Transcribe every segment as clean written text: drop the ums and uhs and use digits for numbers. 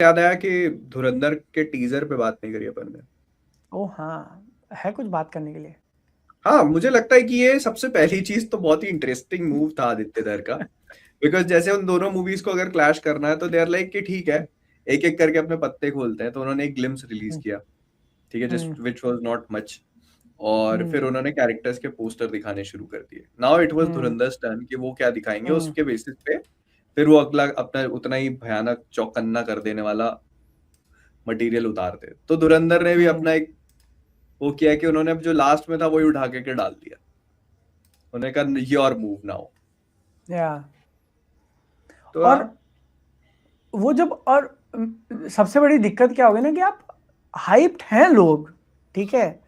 याद आया कि धुरंधर के टीजर पे बात नहीं करी अपन ने। ओ हाँ, है कुछ बात करने के लिए। हाँ, मुझे लगता है कि ये सबसे पहली चीज तो बहुत ही इंटरेस्टिंग मूव था आदित्य धर का। बिकॉज जैसे उन दोनों मूवीज को अगर क्लैश करना है तो दे आर लाइक कि ठीक है, एक एक करके अपने पत्ते खोलते हैं। तो उन्होंने एक ग्लिम्स रिलीज हम्म, किया, ठीक है, hmm, just which was not much. और हम्म, फिर उन्होंने कैरेक्टर्स के पोस्टर दिखाने शुरू कर दिए। Now it was hmm, Dhurandhar turn कि वो क्या दिखाएंगे, हम्म, उसके बेसिस पे फिर वो अगला अपना उतना ही भयानक चौकन्ना कर देने वाला मटेरियल उतारते। तो धुरंधर ने भी हम्म, अपना एक वो किया कि उन्होंने जो लास्ट में था वही उठा के डाल दिया। उन्होंने कहा योर मूव नाउ। या तो और हाँ, वो जब और सबसे बड़ी दिक्कत क्या होगी ना कि आप हाइप्ड हैं लोग, ठीक है,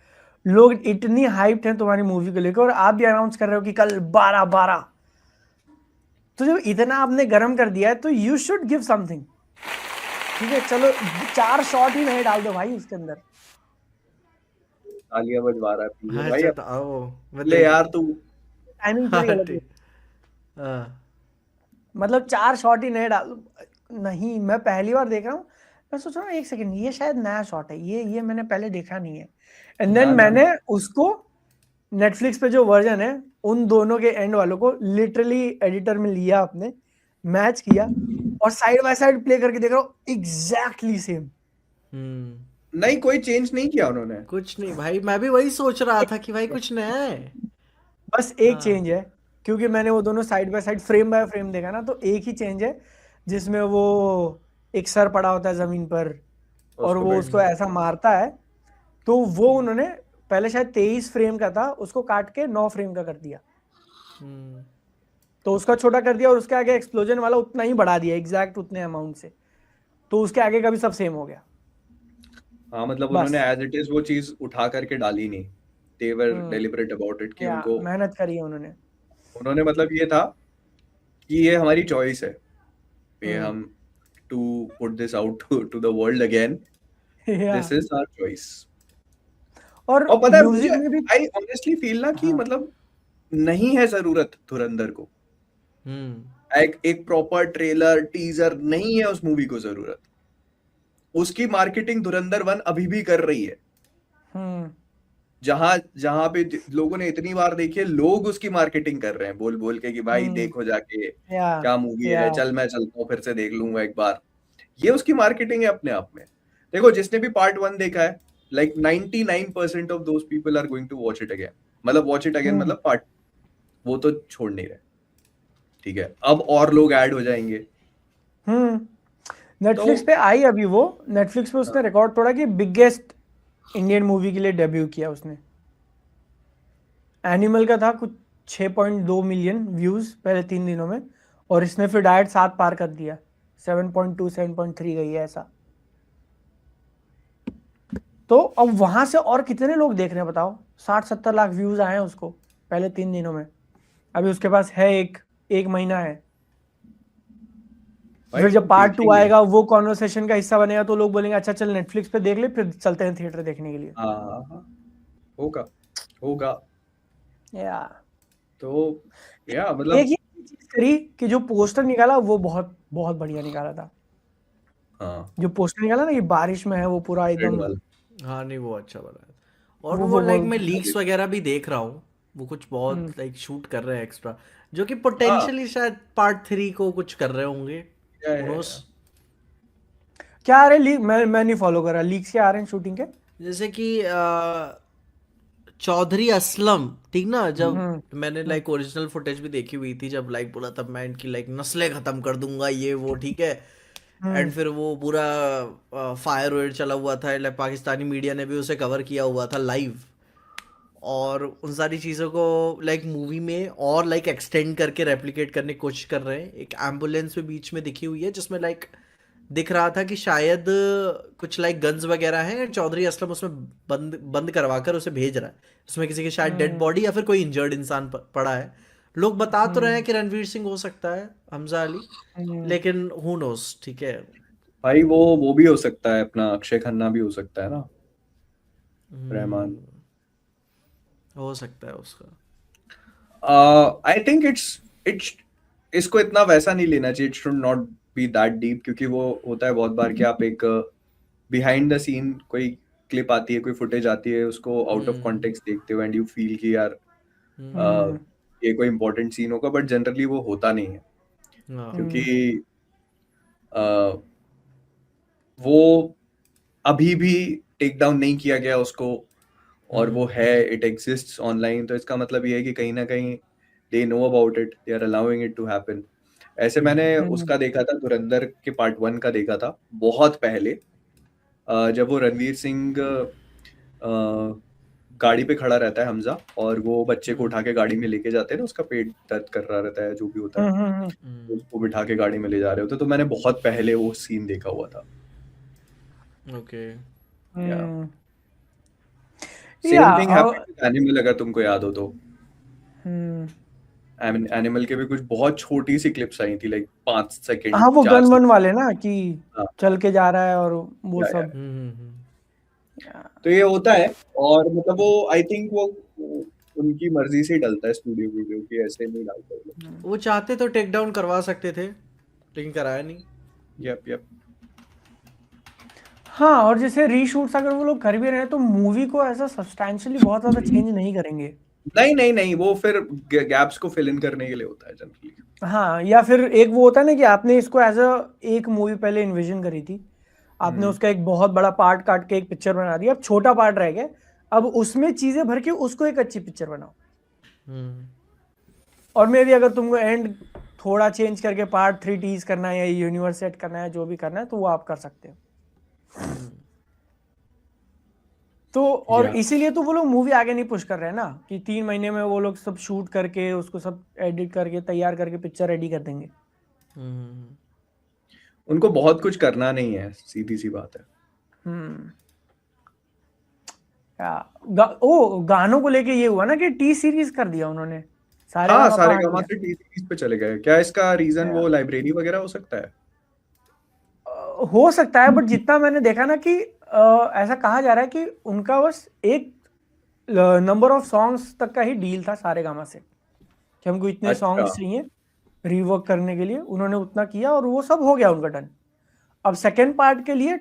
लोग इतनी हाइप्ड हैं तुम्हारी मूवी को लेकर और आप भी अनाउंस कर रहे हो कि कल 12/12। तो जब इतना आपने गर्म कर दिया है तो यू शुड गिव समथिंग। ठीक है, चलो 4 शॉट ही नहीं डाल दो भाई उसके अंदर। तालियां बजवा रहा है पीछे भाई। अच्छा अब तो आओ मैं ले देख। यार तू। टाइमिंग थोड़ी हाँ गलत है। ठीक। हाँ मतलब 4 शॉट ही नहीं डाल। नहीं, मैं पहली बार देख रहा हूँ। मैं सोच रहा हूँ एक सेकंड, ये शायद नया शॉट है, ये मैंने पहले देखा नहीं है। एंड देन ना ना मैंने उसको नेटफ्लिक्स पे जो वर्जन है उन दोनों के एंड वालों को लिटरली एडिटर में लिया अपने, मैच किया और साइड बाय साइड प्ले करके देख रहा हूँ एग्जैक्टली सेम। नहीं, कोई चेंज नहीं किया उन्होंने। कुछ नहीं भाई, मैं भी वही सोच रहा था कि भाई कुछ नया है। बस एक हाँ चेंज है, क्योंकि मैंने वो दोनों side by side frame by frame देखा ना, तो एक ही चेंज है जिसमें वो एक सर पड़ा होता है जमीन पर और उसको वो बैठ उसको ऐसा मारता है। तो वो उन्होंने पहले शायद 23 फ्रेम का था, उसको काट के 9 फ्रेम का कर दिया। हम्म, तो उसका छोटा कर दिया और उसके आगे एक्सप्लोजन वाला उतना ही बढ़ा दिया एग्जैक्ट उतने अमाउंट से। तो उसके आगे का भी सब सेम हो गया। हाँ, मतलब उन्होंने बस। एज इट इज वो चीज उठा करके डाली नहीं। दे वर हम्म। डेलिबरेट अबाउट इट कि या उनको मेहनत करी है उन्होंने। उन्होंने मतलब ये था कि ये हमारी चॉइस है, ये हम्म। हम to put this out to the world again. या दिस इज आवर चॉइस। और और पता है मुझे, म्यूजिक में भी। आई ऑनेस्टली फील ना कि हाँ। मतलब नहीं है जरूरत धुरंधर को। हम्म, एक प्रॉपर ट्रेलर टीजर नहीं है उस मूवी को जरूरत। उसकी मार्केटिंग धुरंधर 1 अभी भी कर रही है। हम्म। जहां जहां पे लोगों ने इतनी बार देखी है, लोग उसकी मार्केटिंग कर रहे हैं बोल बोल के कि भाई हम्म। देखो जाके या क्या मूवी या है, चल मैं चलता हूँ फिर से देख लूंगा एक बार। ये उसकी मार्केटिंग है अपने आप में। देखो, जिसने भी पार्ट 1 देखा है, like 99% of those people are going to watch it again. मतलब वॉच इट अगेन हम्म। मतलब पार्ट, वो तो छोड़ नहीं रहे। ठीक है, अब और लोग ऐड हो जाएंगे। हम्म। तो नेटफ्लिक्स पे आई अभी वो। नेटफ्लिक्स पे उसने रिकॉर्ड तोड़ा कि बिगेस्ट इंडियन मूवी के लिए डेब्यू किया उसने। एनिमल का था कुछ 6.2 मिलियन व्यूज पहले 3 दिनों में, और इसने फिर डायरेक्ट 7 पार कर दिया। 7.2 7.3 गई है ऐसा। तो अब वहां से और कितने लोग देख रहे हैं बताओ। 60-70 लाख व्यूज आए हैं उसको पहले 3 दिनों में। अभी उसके पास है एक एक महीना है। भाई फिर जब लोग पार्ट 2 देखेंगे। आएगा वो कॉन्वर्सेशन का हिस्सा बनेगा तो लोग बोलेंगे अच्छा चल नेटफ्लिक्स पे देख ले, फिर चलते हैं थिएटर देखने के लिए। हाँ हाँ हाँ, होगा होगा। या तो या एक मतलब ही चीज करी कि जो पोस्टर निकाला वो बहुत बहुत बढ़िया निकाला था। हाँ, जो पोस्टर निकाला ना कि बारिश में है वो पूरा रेड एकदम। वाला। हाँ नहीं वो अच्छा बना है। और वो वो वो लाइक मैं वो लीक्स वगैरह भी देख रहा हूँ, वो कुछ बहुत हम्म। लाइक शूट कर रहे हैं एक्स्ट्रा, जो कि हाँ, पोटेंशियली शायद पार्ट 3 को कुछ कर रहे होंगे। या, Who knows? या। क्या आ रहे लीक, मैं नहीं फॉलो कर रहा लीक्स क्या आ रहे हैं शूटिंग के। जैसे कि चौधरी असलम, ठीक ना, जब हम्म। मैंने हम्म। लाइक ओरिजिनल फुटेज भी देखी हुई थी, जब लाइक बोला तब मैं इनकी लाइक नस्लें खत्म कर दूंगा ये वो, ठीक है। एंड हम्म। फिर वो पूरा फायर वेयर चला हुआ था, लाइक पाकिस्तानी मीडिया ने भी उसे कवर किया हुआ था लाइव। और उन सारी चीज़ों को लाइक मूवी में और लाइक एक्सटेंड करके रेप्लिकेट करने की कोशिश कर रहे हैं। एक एम्बुलेंस में बीच में दिखी हुई है जिसमें लाइक दिख रहा था कि शायद कुछ लाइक गन्स वगैरह हैं, चौधरी असलम उसमें बंद बंद करवा कर उसे भेज रहा है। उसमें किसी की शायद डेड हम्म। बॉडी या फिर कोई इंजर्ड इंसान पड़ा है। लोग बता तो रहे हैं हम्म। कि रणवीर सिंह हो सकता है, हमजा अली, हम्म। लेकिन हु नोस, ठीक है। भाई वो भी हो सकता है, अपना अक्षय खन्ना भी हो सकता है ना, रहमान। हम्म, हो सकता है उसका। आई थिंक इट्स इट्स इसको इतना वैसा नहीं लेना चाहिए। It should not be that deep, क्योंकि वो होता है बहुत बार कि आप एक बिहाइंड द सीन कोई क्लिप आती है, कोई फुटेज आती है, उसको आउट ऑफ कॉन्टेक्स्ट देखते हो एंड यू फील कि यार ये कोई इम्पोर्टेंट सीन होगा, बट जनरली वो होता नहीं है, क्योंकि वो अभी भी टेक डाउन नहीं किया गया उसको, और वो है, इट एग्जिस्ट्स ऑनलाइन, तो इसका मतलब ये है कि कहीं ना कहीं they know about it, they are allowing it to happen. ऐसे मैंने उसका देखा था, धुरंधर के पार्ट 1 का देखा था बहुत पहले, जब वो रणवीर सिंह गाड़ी पे खड़ा रहता है हमजा, और वो बच्चे को उठा के गाड़ी में लेके जाते हैं ना, उसका पेट दर्द कर रहा रहता है, जो भी होता है, तो उसको बिठा के गाड़ी में ले जा रहे होते, तो मैंने बहुत पहले वो सीन देखा हुआ था। Okay. Same thing happened with animal, अगर तुमको याद हो तो। एनिमल के भी कुछ बहुत छोटी सी क्लिप्स आई थी, लाइक 5 सेकंड, हाँ, वो 4 गन वन सेकंड। वाले ना कि हाँ। चल के जा रहा है और वो या, सब। तो ये होता है, और मतलब वो आई थिंक वो उनकी मर्जी से ही डलता है स्टूडियो वीडियो की, ऐसे नहीं डालता वो लोग। वो चाहते तो टेक डाउन करवा सकते थे, लेकिन कराया नहीं। यप। हाँ, और जैसे रीशूट्स अगर वो लोग कर भी रहे हैं तो मूवी को ऐसा सब्सटैंशियली बहुत ज्यादा चेंज नहीं करेंगे। नहीं, वो फिर गैप्स को फिल इन करने के लिए होता है जनरली। हाँ, या फिर एक वो होता है ना कि आपने इसको एज अ एक मूवी पहले इन्विजन करी थी, आपने उसका एक बहुत बड़ा पार्ट काट के एक पिक्चर बना दिया, अब छोटा पार्ट रह गया, अब उसमें चीजें भर के उसको एक अच्छी पिक्चर बनाओ। और मे भी अगर तुमको एंड थोड़ा चेंज करके पार्ट 3 टीज करना है या यूनिवर्स सेट करना है, जो भी करना है, तो वो आप कर सकते हो। तो और इसीलिए तो वो लोग मूवी आगे नहीं पुश कर रहे हैं ना, कि 3 महीने में वो लोग सब शूट करके उसको सब एडिट करके तैयार करके पिक्चर रेडी कर देंगे। उनको बहुत कुछ करना नहीं है, सीधी सी बात है। गानों को लेके ये हुआ ना कि टी सीरीज कर दिया उन्होंने, सारे हाँ, गामा सारे हट गामा गया। से टी सीरीज पे चले गए। क्या इसका रीजन वो लाइब्रेरी वगैरह हो सकता है? हो सकता है, बट जितना मैंने देखा ना कि ऐसा कहा जा रहा है कि उनका बस एक नंबर ऑफ सॉन्ग्स तक का ही डील था सारे गामा से, कि हमको इतने सॉन्ग्स चाहिए रीवर्क करने के लिए, उन्होंने उतना किया और वो सब हो गया उनका डन। अब सेकेंड पार्ट के लिए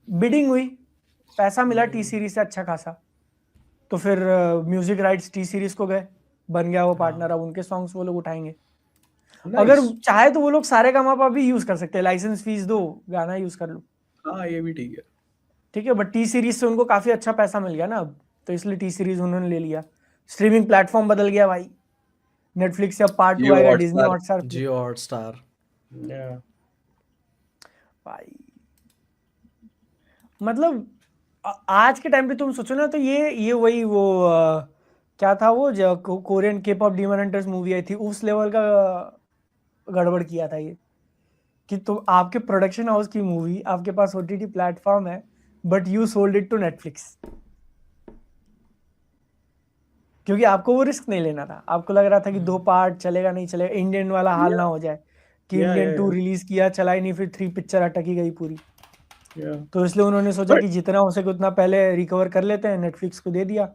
बिडिंग हुई, पैसा मिला टी सीरीज से अच्छा खासा, तो फिर म्यूजिक राइट्स टी सीरीज को गए, बन गया वो पार्टनर, अब उनके सॉन्ग्स वो लोग उठाएंगे। अगर चाहे तो वो लोग सारे गामा भी यूज कर सकते हैं, लाइसेंस फीस दो, गाना यूज कर लो। हाँ, ये भी ठीक है, बट टी सीरीज से उनको काफी अच्छा पैसा मिल गया ना अब, तो इसलिए टी सीरीज उन्होंने ले लिया। स्ट्रीमिंग प्लेटफॉर्म बदल गया भाई, नेटफ्लिक्स से अब पार्ट 2 आएगा, डिज्नी हॉटस्टार, जियो हॉटस्टार। भाई मतलब आज के टाइम पे तुम सोचो ना, तो ये वही वो क्या था वो जो कोरियन के पॉप डीमन हंटर्स मूवी आई थी, उस लेवल का गड़बड़ किया था ये, कि तुम आपके प्रोडक्शन हाउस की मूवी, आपके पास ओटीटी प्लेटफॉर्म है, but you sold it to Netflix, क्योंकि आपको वो रिस्क नहीं लेना था। आपको लग रहा था कि 2 पार्ट चलेगा नहीं चलेगा, इंडियन वाला हाल ना हो जाए कि इंडियन 2 रिलीज किया, चला ही नहीं, फिर 3 पिक्चर अटकी गई पूरी। तो इसलिए उन्होंने सोचा कि जितना हो सके उतना पहले रिकवर कर लेते हैं, नेटफ्लिक्स को दे दिया।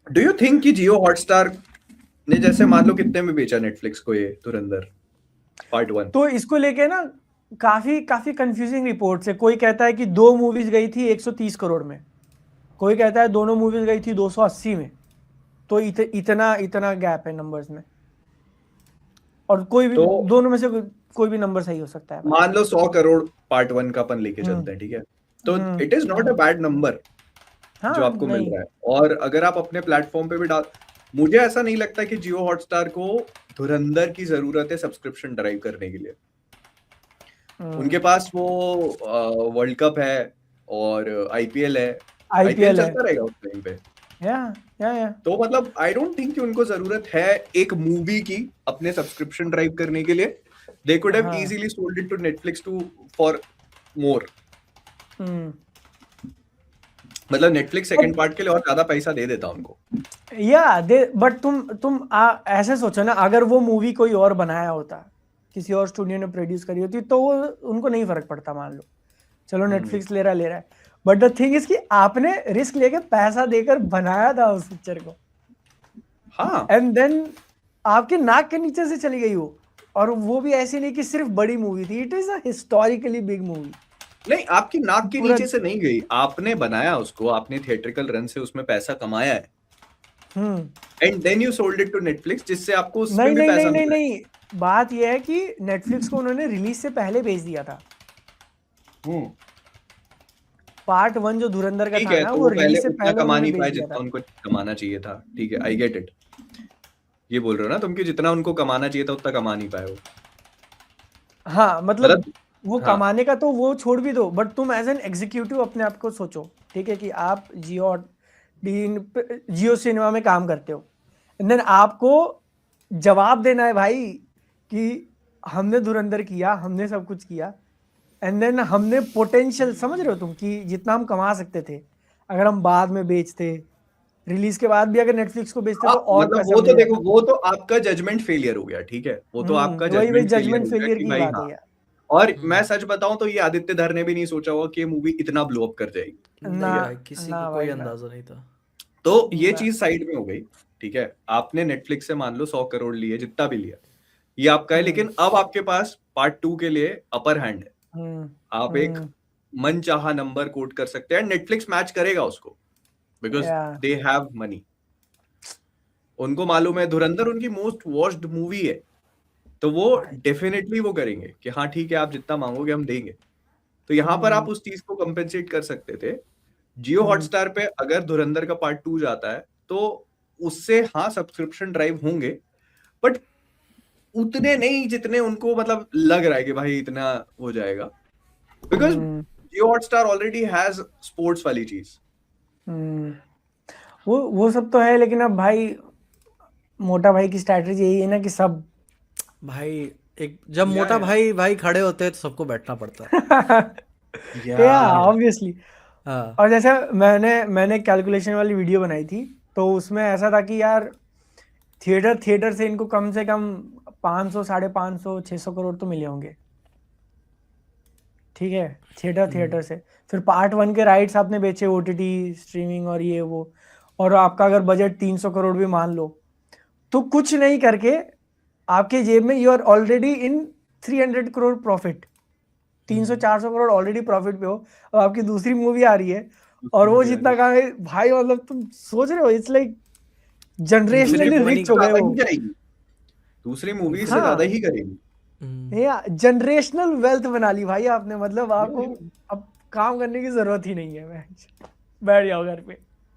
डू यू थिंक कि जियो हॉटस्टार ने जैसे मान लो कितने में बेचा नेटफ्लिक्स को ये धुरंधर पार्ट 1? तो इसको लेके ना काफी कंफ्यूजिंग रिपोर्ट्स है। कोई कहता है कि 2 मूवीज गई थी 130 करोड़ में, कोई कहता है दोनों मूवीज गई थी 280 में, तो इतना गैप है नंबर्स में, और कोई भी तो, दोनों में से कोई भी नंबर सही हो सकता है। मान लो 100 करोड़ पार्ट 1 का अपन लेके चलते हैं, ठीक है, तो it is not a bad number जो आपको मिल रहा है। और अगर आप अपने प्लेटफॉर्म पे भी डाल, मुझे ऐसा नहीं लगता कि जियो हॉटस्टार को धुरंधर की जरूरत है सब्सक्रिप्शन ड्राइव करने के लिए। उनके पास वो वर्ल्ड कप है और आईपीएल है, आईपीएल चलता रहेगा उस टाइम पे। या तो मतलब आई डोंट थिंक कि उनको जरूरत है एक मूवी की अपने सब्सक्रिप्शन ड्राइव करने के लिए। They could have easily sold it to Netflix too for more. मतलब नेटफ्लिक्स सेकंड पार्ट के लिए और ज्यादा पैसा दे देता उनको। बट तुम ऐसे सोचो ना, अगर वो मूवी कोई और बनाया होता, किसी और स्टूडियो ने प्रोड्यूस करी होती, तो वो उनको नहीं फर्क पड़ता, मान लो चलो नेटफ्लिक्स ले रहा है, बट द थिंग इज कि आपने रिस्क लेके पैसा देकर बनाया था उस पिक्चर को, हाँ, एंड देन आपके नाक के नीचे से चली गई वो, और वो भी ऐसी नहीं कि सिर्फ बड़ी मूवी थी, it is a historically big movie. नहीं, आपकी नाक के पूरा नीचे से नहीं गई, आपने बनाया उसको, आपने थिएट्रिकल रन से उसमें पैसा कमाया है, and then you sold it to Netflix, जिससे आपको उसमें नहीं भी नहीं पैसा नहीं नहीं मिला है। नहीं, बात यह है कि नेटफ्लिक्स को उन्होंने रिलीज से पहले भेज दिया था। पार्ट 1 जो धुरंधर का ठीक था है, ना, तो वो वो रिलीज पहले से उतना पहले कमा उन्होंने नहीं भेज पाए दिया जितना था। उनको कमाना चाहिए था, ठीक है, आई गेट इट। ये बोल रहे हो ना तुम कि जितना उनको कमाना चाहिए था उतना कमा नहीं पाए वो। हाँ मतलब मतलब वो हाँ, कमाने का तो वो छोड़ भी दो, बट तुम एज एन एग्जीक्यूटिव अपने आप को सोचो, ठीक है, कि आप जियो सिनेमा में काम करते हो, एंड देन आपको जवाब देना है भाई कि हमने धुरंधर किया, हमने सब कुछ किया, एंड देन हमने पोटेंशियल, समझ रहे हो तुम, कि जितना हम कमा सकते थे अगर हम बाद में बेचते, रिलीज के बाद भी अगर नेटफ्लिक्स को बेचते तो और मतलब पैसा वो तो मिल देखो, जाता। वो तो आपका जजमेंट फेलियर हो गया, ठीक है, वो तो आपका वही वही जजमेंट फेलियर जजमेंट हो गया फेलियर कि की भाई बात हाँ। है यार। और मैं सच बताऊं तो ये आदित्य धर ने भी नहीं सोचा होगा कि ये मूवी इतना ब्लो अप कर जाएगी। ना नहीं भाई, किसी ना को कोई भाई ना, अंदाजा नहीं था। तो ये ना। चीज साइड में हो गई, ठीक है, आपने नेटफ्लिक्स से मान लो 100 करोड़ लिए, जितना भी लिया ये आपका है, लेकिन अब आपके पास पार्ट 2 के लिए अपर हैंड है, हम्म आप एक मनचाहा नंबर कोट कर सकते हैं, नेटफ्लिक्स मैच करेगा उसको, बिकॉज या दे हैव मनी। उनको मालूम है धुरंधर उनकी मोस्ट वॉच्ड मूवी है, तो वो भाई डेफिनेटली वो करेंगे कि हाँ ठीक है, आप जितना मांगोगे हम देंगे। तो यहाँ पर आप उस चीज को कंपेंसेट कर सकते थे। जियो हॉटस्टार पे अगर धुरंधर का पार्ट 2 जाता है तो उससे हाँ सब्सक्रिप्शन ड्राइव होंगे, बट उतने नहीं जितने उनको मतलब लग रहा है कि भाई इतना हो जाएगा, because Jio Hotstar already has sports वाली चीज। वो सब तो है, लेकिन अब भाई मोटा भाई की स्ट्रैटेजी यही है ना कि सब भाई एक जब मोटा भाई भाई खड़े होते हैं तो सबको बैठना पड़ता है। या ऑब्वियसली। हाँ और जैसे मैंने कैलकुलेशन वाली वीडियो बनाई थी, तो उसमें ऐसा था कि यार थिएटर से इनको कम से कम 500, 550, 600 करोड़ तो मिले होंगे, ठीक है, थिएटर से। फिर पार्ट 1 के राइट्स आपने बेचे, ओटीटी स्ट्रीमिंग और ये वो, और आपका अगर बजट 300 करोड़ भी मान लो, तो कुछ नहीं करके आपके जेब में you are already in 300 crore profit, 300-400 crore already profit पे हो। अब आपकी दूसरी मूवी आ रही है और वो जितना कहा है भाई, मतलब तुम सोच रहे हो, इट्स लाइक जनरेशनली रिच हो गए ज्यादा हो। ही जाएगी, दूसरी मूवी से हाँ ज्यादा ही करेगी। या जनरेशनल वेल्थ बना ली भाई आपने, मतलब आपको अब काम करने की जरूरत ही नहीं है, बैठ जाओ घर पे।